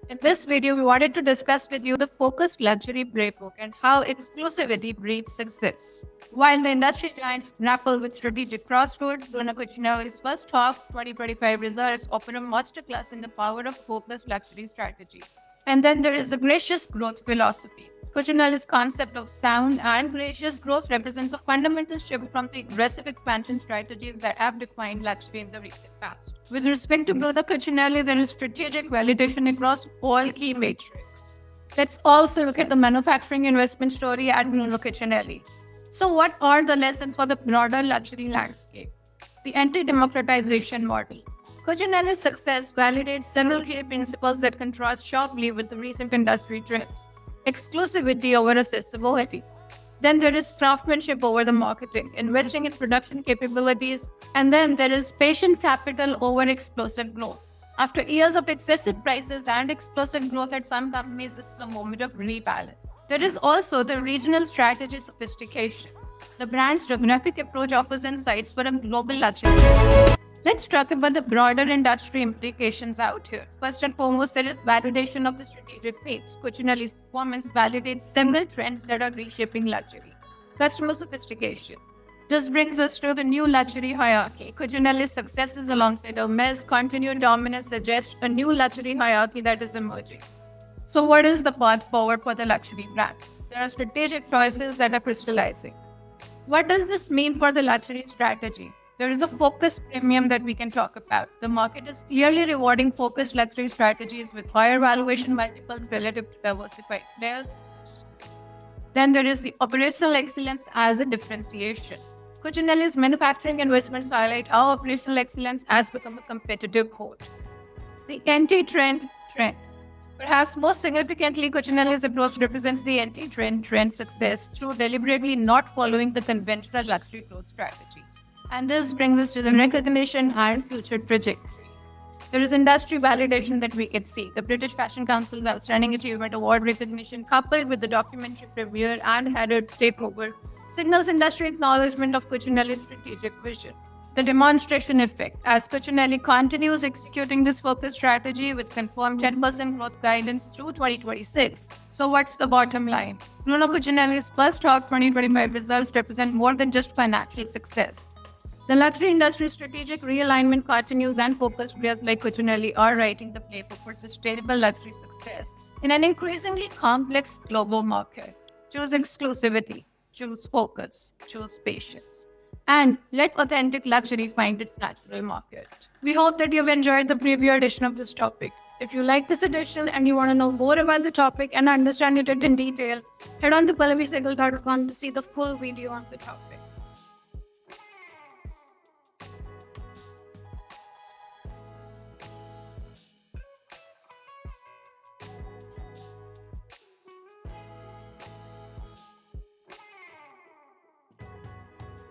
In this video, we wanted to discuss with you the focused luxury playbook and how exclusivity breeds success. While the industry giants grapple with strategic crossroads, Bruno Cucinelli's first half 2025 results offer a masterclass in the power of focused luxury strategy. And then there is the gracious growth philosophy. Cucinelli's concept of sound and gracious growth represents a fundamental shift from the aggressive expansion strategies that have defined luxury in the recent past. With respect to Bruno Cucinelli, there is strategic validation across all key metrics. Let's also look at the manufacturing investment story at Bruno Cucinelli. So, what are the lessons for the broader luxury landscape? The anti-democratization model. Cucinelli's success validates several key principles that contrast sharply with the recent industry trends. Exclusivity over accessibility. Then there is craftsmanship over the marketing, investing in production capabilities, and then there is patient capital over explosive growth. After years of excessive prices and explosive growth at some companies, this is a moment of rebalance. There is also the regional strategy sophistication. The brand's geographic approach offers insights for a global luxury. Let's talk about the broader industry implications out here. First and foremost, there is validation of the strategic pace. Cucinelli's performance validates several trends that are reshaping luxury. Customer sophistication. This brings us to the new luxury hierarchy. Cucinelli's successes alongside Hermès' continued dominance suggest a new luxury hierarchy that is emerging. So what is the path forward for the luxury brands? There are strategic choices that are crystallizing. What does this mean for the luxury strategy? There is a focus premium that we can talk about. The market is clearly rewarding focused luxury strategies with higher valuation multiples relative to diversified players. Then there is the operational excellence as a differentiation. Cucinelli's manufacturing investments highlight how operational excellence has become a competitive hold. The anti-trend trend. Perhaps most significantly, Cucinelli's approach represents the anti-trend success through deliberately not following the conventional luxury growth strategies. And this brings us to the recognition and future trajectory. There is industry validation that we can see. The British Fashion Council's Outstanding Achievement Award recognition, coupled with the documentary premiere and Harrods takeover, signals industry acknowledgement of Cucinelli's strategic vision. The demonstration effect. As Cucinelli continues executing this focused strategy with confirmed 10% growth guidance through 2026. So what's the bottom line? Bruno Cucinelli's first half 2025 results represent more than just financial success. The luxury industry strategic realignment continues, and focused players like Cucinelli are writing the playbook for sustainable luxury success in an increasingly complex global market. Choose exclusivity, choose focus, choose patience, and let authentic luxury find its natural market. We hope that you've enjoyed the preview edition of this topic. If you like this edition and you want to know more about the topic and understand it in detail, head on to pallavisehgal.com to see the full video on the topic.